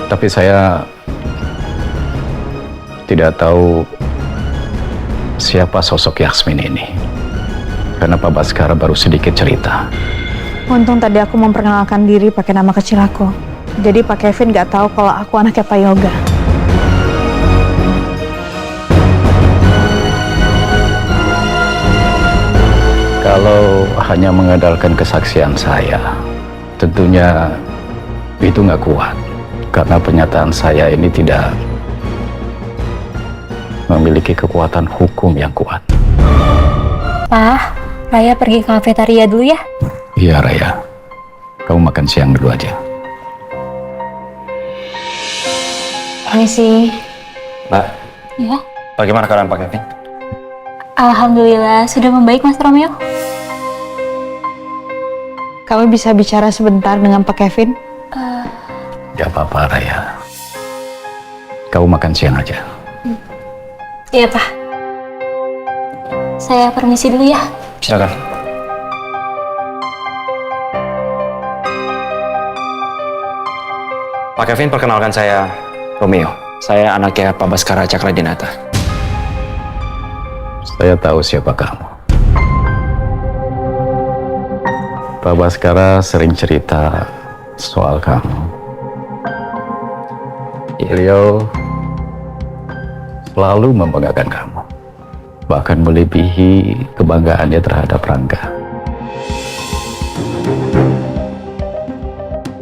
Tapi saya tidak tahu siapa sosok Yasmin ini. Karena Pak Baskara baru sedikit cerita. Untung tadi aku memperkenalkan diri pakai nama kecil aku. Jadi Pak Kevin nggak tahu kalau aku anaknya Pak Yoga. Kalau hanya mengandalkan kesaksian saya, tentunya itu nggak kuat. Karena pernyataan saya ini tidak memiliki kekuatan hukum yang kuat. Pak, Raya pergi ke kafetaria dulu ya? Iya, Raya. Kamu makan siang dulu aja. Permisi. Mbak, Ya. bagaimana keadaan Pak Kevin? Alhamdulillah, sudah membaik Mas Romeo. Kamu bisa bicara sebentar dengan Pak Kevin? Gak apa-apa, Raya. Kamu makan siang aja. Iya, Pak. Saya permisi dulu ya. Silakan. Pak Kevin, perkenalkan saya Romeo. Saya anaknya Pak Baskara Cakradinata. Saya tahu siapa kamu. Pak Baskara sering cerita soal kamu. Beliau selalu membanggakan kamu. Bahkan melebihi kebanggaannya terhadap Rangga.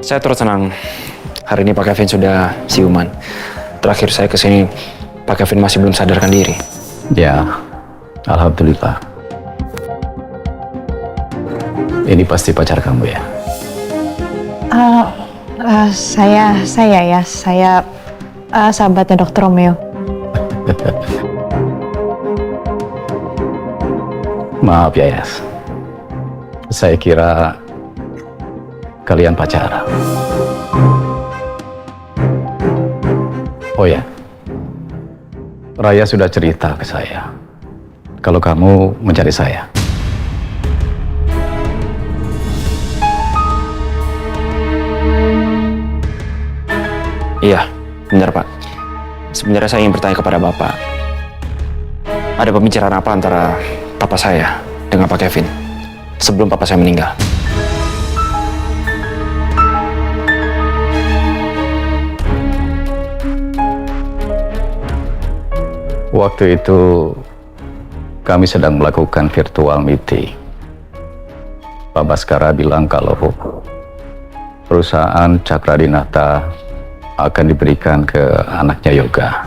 Saya turut senang hari ini Pak Kevin sudah siuman. Terakhir saya kesini, Pak Kevin masih belum sadarkan diri. Ya, alhamdulillah. Ini pasti pacar kamu ya? Saya sahabatnya Dr. Romeo. Maaf ya, Yas. Saya kira kalian pacaran. Oh ya, Raya sudah cerita ke saya kalau kamu mencari saya. Iya, benar Pak. Sebenarnya saya ingin bertanya kepada Bapak. Ada pembicaraan apa antara Papa saya dengan Pak Kevin sebelum Papa saya meninggal? Waktu itu kami sedang melakukan virtual meeting. Pak Baskara bilang kalau perusahaan Cakradinata akan diberikan ke anaknya Yoga.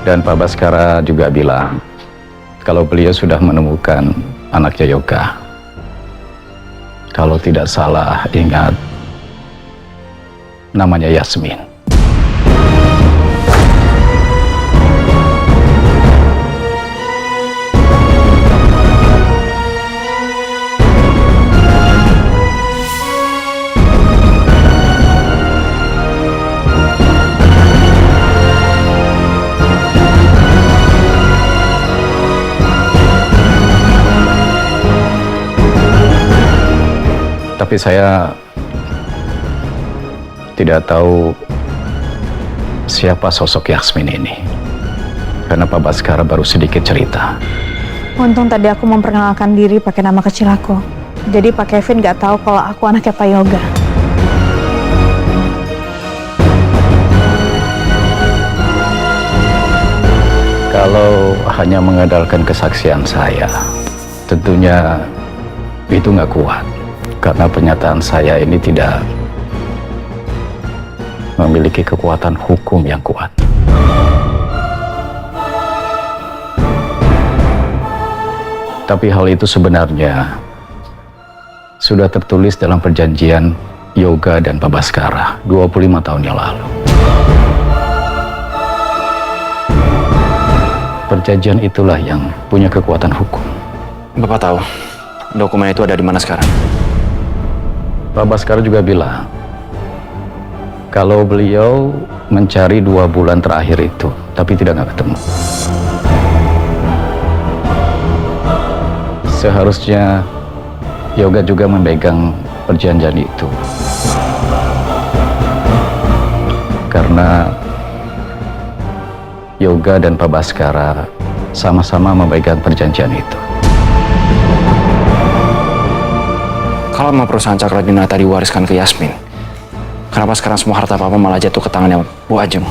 Dan Pak Baskara juga bilang kalau beliau sudah menemukan anaknya Yoga. Kalau tidak salah ingat, namanya Yasmin. Tapi saya tidak tahu siapa sosok Yasmin ini. Karena Pak Baskara baru sedikit cerita. Untung tadi aku memperkenalkan diri pakai nama kecil aku. Jadi Pak Kevin nggak tahu kalau aku anaknya Pak Yoga. Kalau hanya mengandalkan kesaksian saya, tentunya itu nggak kuat. Karena pernyataan saya ini tidak memiliki kekuatan hukum yang kuat. Tapi hal itu sebenarnya sudah tertulis dalam perjanjian Yoga dan Pak Baskara 25 tahun yang lalu. perjanjian itulah yang punya kekuatan hukum. Bapak tahu dokumen itu ada di mana sekarang? Pak Baskara juga bilang kalau beliau mencari 2 bulan terakhir itu, tapi nggak ketemu. Seharusnya Yoga juga memegang perjanjian itu. Karena Yoga dan Pak Baskara sama-sama memegang perjanjian itu. Kalau mau perusahaan Cakradinata diwariskan ke Yasmin, kenapa sekarang semua harta papa malah jatuh ke tangannya Bu Ajeng?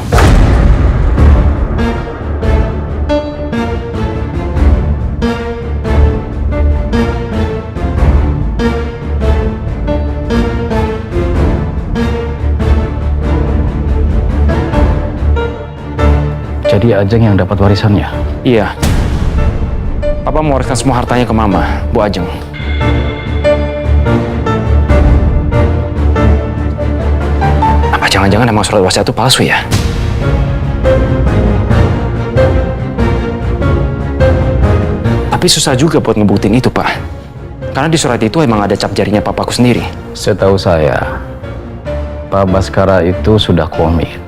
Jadi Ajeng yang dapat warisannya? Iya. Papa mewariskan semua hartanya ke Mama, Bu Ajeng. Apa jangan-jangan emang surat wasiat itu palsu ya? Tapi susah juga buat ngebuktiin itu, Pak. Karena di surat itu emang ada cap jarinya papaku sendiri. Setahu saya, Pak Baskara itu sudah komit.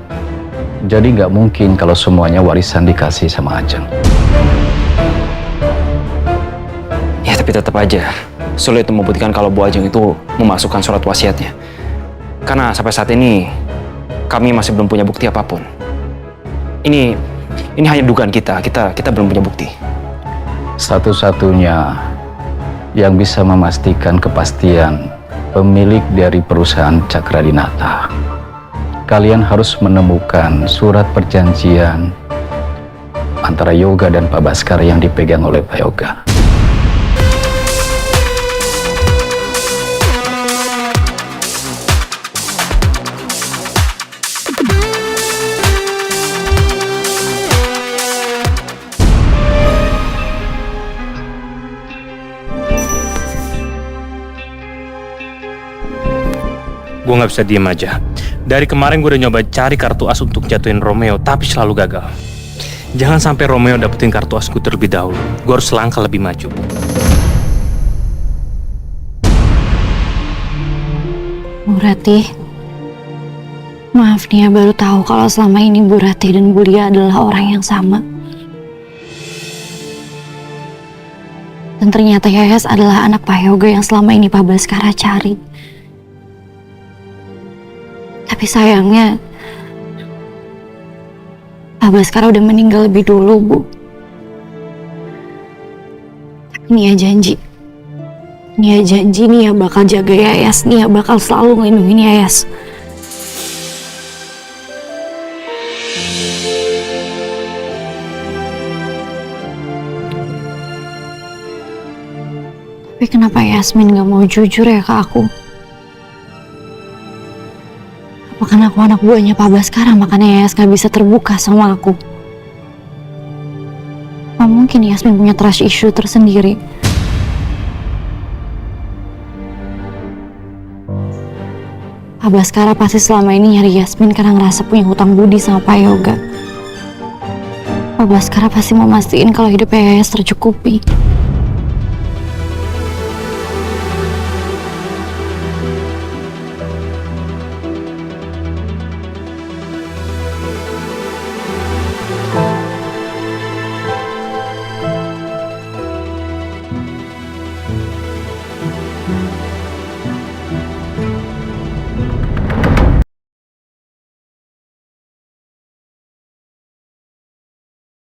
Jadi nggak mungkin kalau semuanya warisan dikasih sama Ajeng. Ya, tapi tetap aja sulit membuktikan kalau Bu Ajeng itu memasukkan surat wasiatnya. Karena sampai saat ini kami masih belum punya bukti apapun. Ini hanya dugaan kita belum punya bukti. Satu-satunya yang bisa memastikan kepastian pemilik dari perusahaan Cakradinata, kalian harus menemukan surat perjanjian antara Yoga dan Pak Baskara yang dipegang oleh Pak Yoga. Gue nggak bisa diem aja. Dari kemarin gue udah nyoba cari kartu as untuk jatuhin Romeo, tapi selalu gagal. Jangan sampai Romeo dapetin kartu as gue terlebih dahulu. Gue harus selangkah lebih maju. Bu Ratih, maaf nih ya, baru tahu kalau selama ini Bu Ratih dan Bu Lia adalah orang yang sama. Dan ternyata Yayas adalah anak Pak Yoga yang selama ini Pak Baskara cari. Tapi sayangnya Pak Baskara udah meninggal lebih dulu, Bu. Tapi Nia janji, Nia bakal jaga Yayas, Nia bakal selalu ngelindungin Yayas. Tapi kenapa Yasmin gak mau jujur ya ke aku? Apa karena aku anak buahnya Pak Baskara, makanya Yayas gak bisa terbuka sama aku? Apa mungkin Yasmin punya trust issue tersendiri? Pak Baskara pasti selama ini nyari Yasmin karena ngerasa punya hutang budi sama Pak Yoga. Pak Baskara pasti mau mastiin kalau hidupnya Yayas tercukupi.